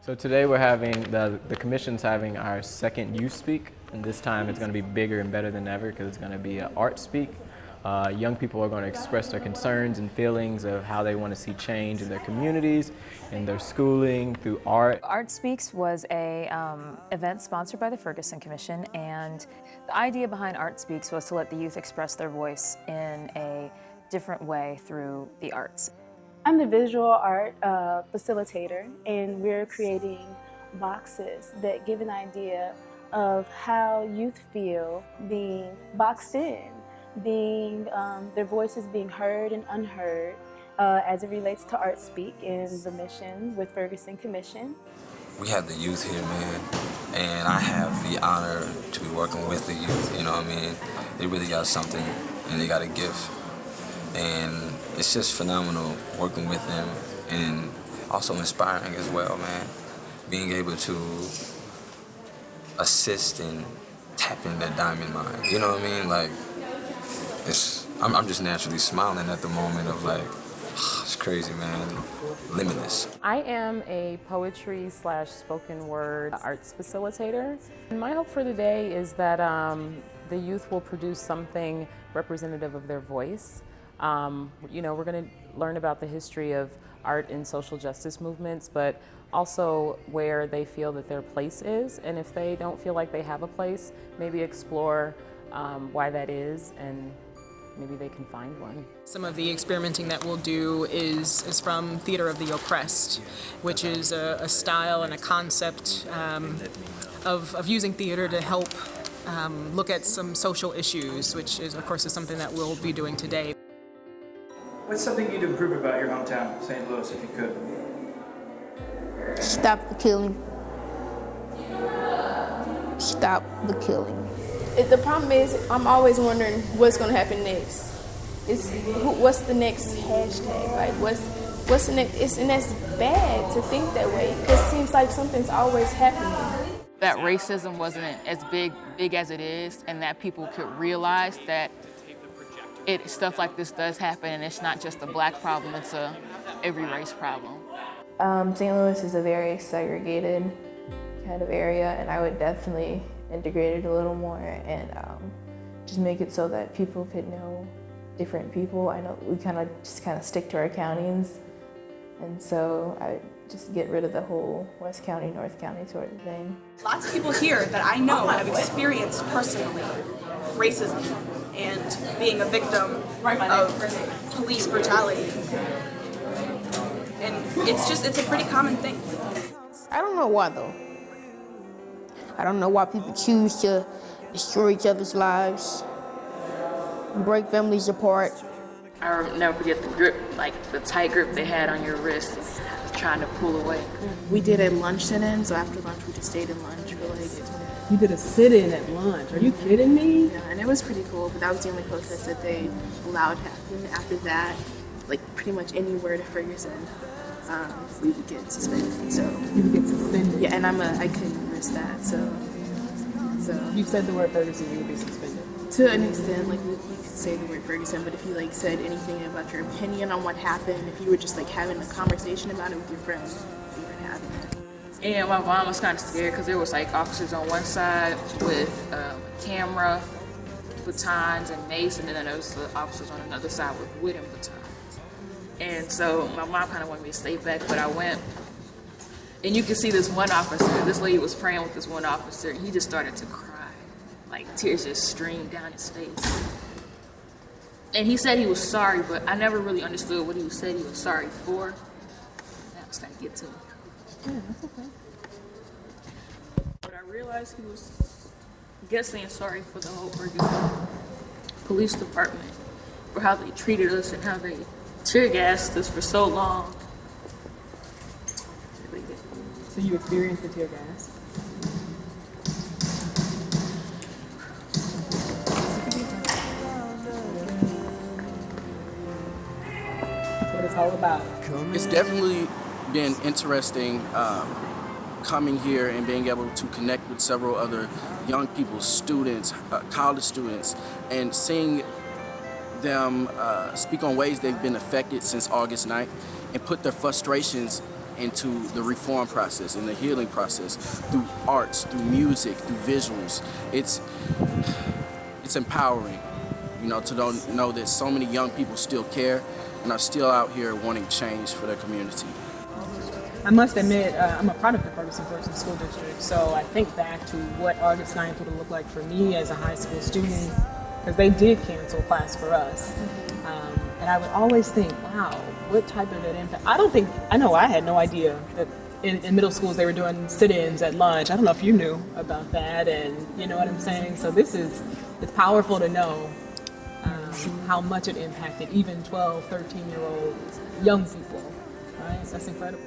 So today we're having, the commission's having our second Youth Speak, and this time it's going to be bigger and better than ever because it's going to be an Art Speak. Young people are going to express their concerns and feelings of how they want to see change in their communities, in their schooling, through art. Art Speaks was a event sponsored by the Ferguson Commission, and the idea behind Art Speaks was to let the youth express their voice in a different way through the arts. I'm the visual art facilitator, and we're creating boxes that give an idea of how youth feel being boxed in, being their voices being heard and unheard as it relates to Art Speak and the mission with Ferguson Commission. We have the youth here, man, and I have the honor to be working with the youth, you know what I mean? They really got something, and they got a gift. And it's just phenomenal working with them, and also inspiring as well, man. Being able to assist and tap in that diamond mine, you know what I mean? Like, I'm just naturally smiling at the moment of like, it's crazy, man, limitless. I am a poetry / spoken word arts facilitator. And my hope for the day is that the youth will produce something representative of their voice. You know, we're going to learn about the history of art in social justice movements, but also where they feel that their place is. And if they don't feel like they have a place, maybe explore why that is, and maybe they can find one. Some of the experimenting that we'll do is from Theater of the Oppressed, which is a style and a concept of using theater to help look at some social issues, which is, of course, is something that we'll be doing today. What's something you'd improve about your hometown, St. Louis, if you could? Stop the killing. Stop the killing. The problem is, I'm always wondering what's going to happen next. What's the next hashtag? Like, what's the next? And that's bad to think that way, because it seems like something's always happening. That racism wasn't as big as it is, and that people could realize that stuff like this does happen, and it's not just a black problem, it's a every race problem. St. Louis is a very segregated kind of area, and I would definitely integrate it a little more and just make it so that people could know different people. I know we kind of stick to our counties, and so I would just get rid of the whole West County, North County sort of thing. Lots of people here that I know have experienced personally racism and being a victim of police brutality. And it's a pretty common thing. I don't know why though. I don't know why people choose to destroy each other's lives, break families apart. I'll never forget the grip, like the tight grip they had on your wrist, trying to pull away. We did a lunch sit-in, so after lunch we just stayed in lunch for like. You did a sit-in at lunch? Are you kidding me? Yeah, and it was pretty cool, but that was the only protest that they allowed to happen. After that, like pretty much anywhere to Ferguson, we would get suspended. So you would get suspended? Yeah, and I couldn't risk that. So you said the word Ferguson, you would be suspended. To an extent, like you could say the word Ferguson, but if you like said anything about your opinion on what happened, if you were just like having a conversation about it with your friends, you weren't having it. And my mom was kind of scared because there was like officers on one side with camera, batons, and mace, and then there was the officers on another side with wooden batons. And so my mom kind of wanted me to stay back, but I went. And you could see this one officer, this lady was praying with this one officer, and he just started to cry. Like tears just streamed down his face. And he said he was sorry, but I never really understood what he said he was sorry for. That was starting to get to me. Yeah, that's okay. But I realized he was, saying sorry for the whole Ferguson police department, for how they treated us and how they tear gassed us for so long. So you experienced the tear gas? That's what it's all about. It's definitely been interesting coming here and being able to connect with several other young people, students, college students, and seeing them speak on ways they've been affected since August 9th and put their frustrations into the reform process and the healing process through arts, through music, through visuals. It's empowering, you know, to know that so many young people still care and are still out here wanting change for their community. I must admit, I'm a product of Ferguson School District, so I think back to what August 9th would have looked like for me as a high school student, because they did cancel class for us. And I would always think, wow, what type of an impact? I know I had no idea that in middle schools they were doing sit-ins at lunch. I don't know if you knew about that, and you know what I'm saying? So it's powerful to know how much it impacted even 12, 13-year-old young people, right? That's incredible.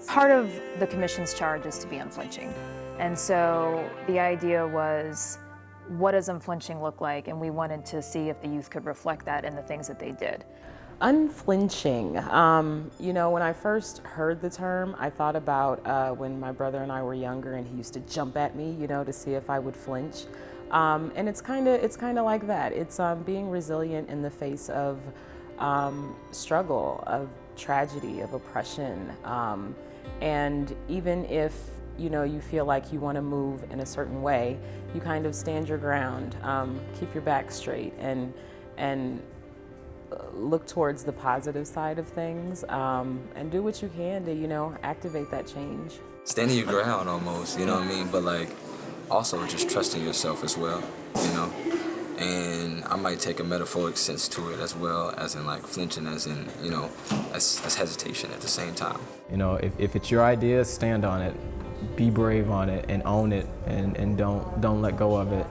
Part of the commission's charge is to be unflinching. And so the idea was, what does unflinching look like? And we wanted to see if the youth could reflect that in the things that they did. Unflinching. You know, when I first heard the term, I thought about when my brother and I were younger and he used to jump at me, you know, to see if I would flinch. And it's kind of like that. It's being resilient in the face of struggle, of tragedy, of oppression. And even if, you know, you feel like you want to move in a certain way, you kind of stand your ground, keep your back straight, and look towards the positive side of things, and do what you can to, you know, activate that change. Standing your ground almost, you know what I mean? But like, also just trusting yourself as well, you know? And I might take a metaphoric sense to it as well, as in like flinching, as in, you know, as hesitation at the same time. You know, if it's your idea, stand on it, be brave on it, and own it, and don't let go of it.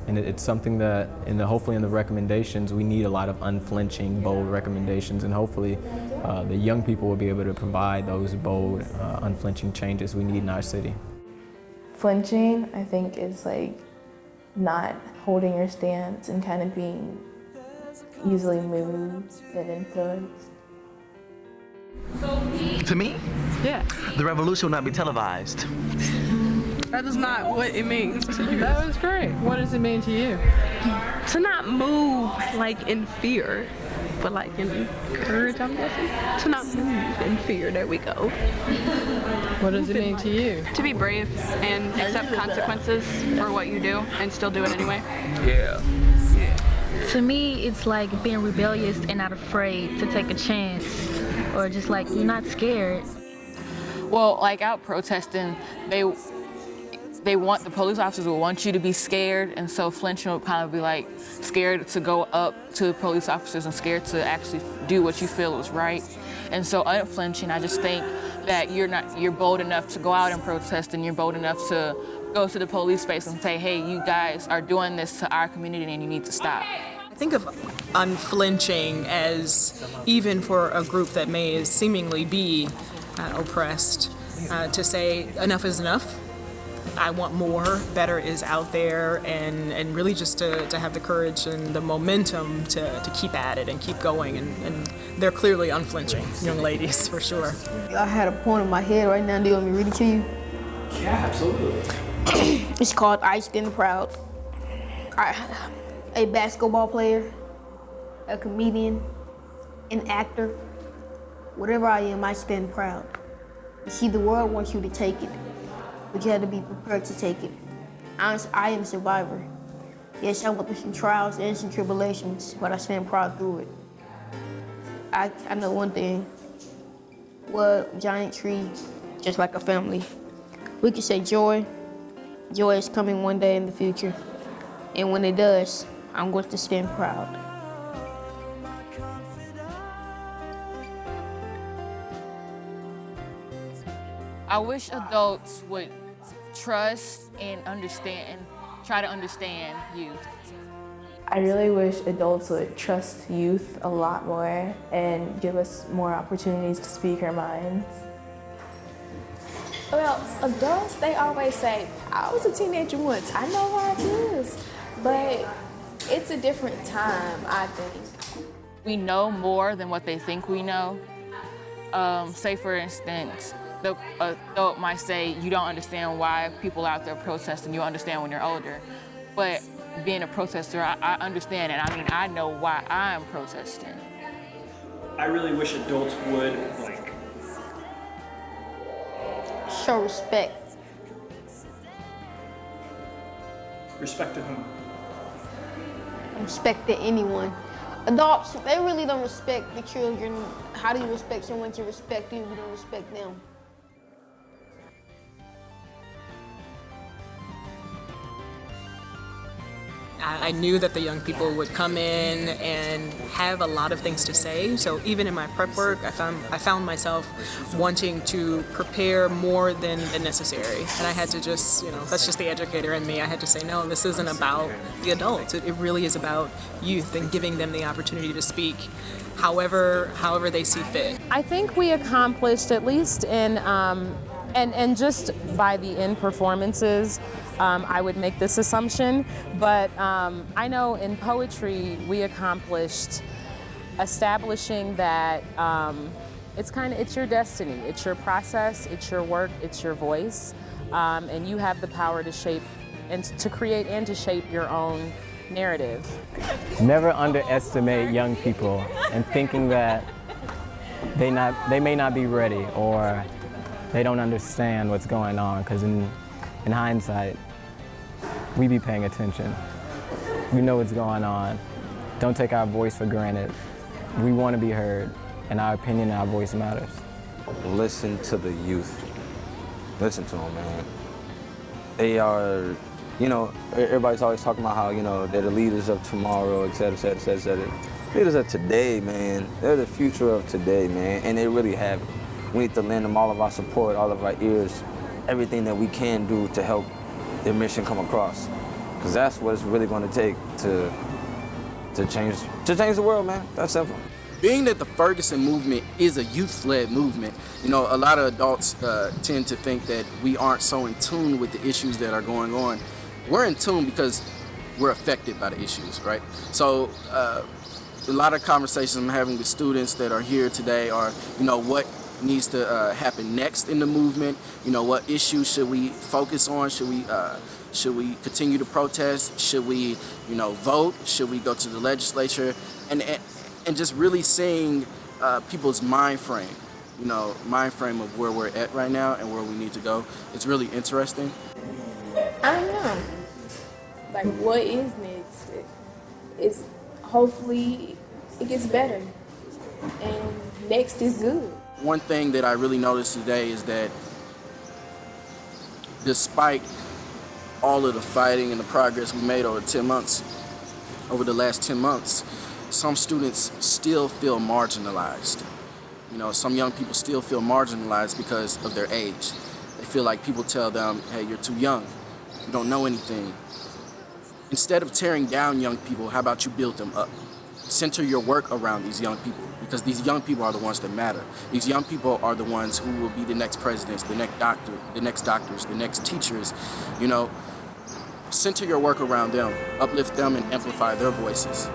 And it's something that, hopefully in the recommendations, we need a lot of unflinching, bold recommendations, and hopefully the young people will be able to provide those bold, unflinching changes we need in our city. Flinching, I think, is like not holding your stance and kind of being easily moved and influenced. To me? Yeah. The revolution will not be televised. That is not what it means to you. That was great. What does it mean to you? To not move like in fear, but like in courage, I'm guessing. To not move in fear. There we go. What does it mean to you? To be brave and accept consequences for what you do and still do it anyway. Yeah. To me, it's like being rebellious and not afraid to take a chance, or just like you're not scared. Well, like out protesting, the police officers will want you to be scared, and so flinching would probably be like scared to go up to police officers and scared to actually do what you feel is right. And so unflinching, I just think that you're bold enough to go out and protest, and you're bold enough to go to the police space and say, hey, you guys are doing this to our community and you need to stop. I think of unflinching as, even for a group that may seemingly be oppressed, to say enough is enough. I want more, better is out there, and really just to have the courage and the momentum to keep at it and keep going, and they're clearly unflinching young ladies, for sure. I had a point in my head right now. Do you want me to read it to you? Yeah, absolutely. It's called I Stand Proud. A basketball player, a comedian, an actor, whatever I am, I stand proud. You see, the world wants you to take it, but you have to be prepared to take it. I am a survivor. Yes, I went through some trials and some tribulations, but I stand proud through it. I know one thing. We're a giant tree, just like a family. We can say joy. Joy is coming one day in the future. And when it does, I'm going to stand proud. I wish adults would trust and try to understand youth. I really wish adults would trust youth a lot more and give us more opportunities to speak our minds. Well, adults, they always say, I was a teenager once, I know how it is. But it's a different time, I think. We know more than what they think we know. Say, for instance, the adult might say, you don't understand why people out there protesting, you'll understand when you're older. But being a protester, I understand, and I mean, I know why I'm protesting. I really wish adults would, like, show respect. respect to whom? Respect to anyone. Adults, they really don't respect the children. How do you expect someone to respect you if you don't respect them? I knew that the young people would come in and have a lot of things to say. So even in my prep work, I found myself wanting to prepare more than necessary. And I had to just, that's just the educator in me. I had to say, no, this isn't about the adults. It really is about youth and giving them the opportunity to speak however they see fit. I think we accomplished, at least in, and just by the end performances, I would make this assumption, but I know in poetry we accomplished establishing that it's your destiny, it's your process, it's your work, it's your voice, and you have the power to shape and to create and to shape your own narrative. Never underestimate young people and thinking that they may not be ready or they don't understand what's going on, because in hindsight, we be paying attention. We know what's going on. Don't take our voice for granted. We want to be heard, and our opinion and our voice matters. Listen to the youth. Listen to them, man. They are, everybody's always talking about how, they're the leaders of tomorrow, et cetera, et cetera, et cetera. Leaders of today, man. They're the future of today, man, and they really have it. We need to lend them all of our support, all of our ears, everything that we can do to help their mission come across, because that's what it's really going to take to change the world, man. That's simple. Being that the Ferguson movement is a youth-led movement, a lot of adults tend to think that we aren't so in tune with the issues that are going on. We're in tune because we're affected by the issues, right? So a lot of conversations I'm having with students that are here today are, what needs to happen next in the movement. What issues should we focus on? Should we continue to protest? Should we, vote? Should we go to the legislature? And just really seeing people's mind frame, of where we're at right now and where we need to go. It's really interesting. I don't know. Like, what is next? It's hopefully it gets better, and next is good. One thing that I really noticed today is that despite all of the fighting and the progress we made over the last 10 months, some students still feel marginalized. Some young people still feel marginalized because of their age. They feel like people tell them, hey, you're too young, you don't know anything. Instead of tearing down young people, how about you build them up? Center your work around these young people, because these young people are the ones that matter. These young people are the ones who will be the next presidents, the next doctors, the next teachers. Center your work around them, uplift them, and amplify their voices.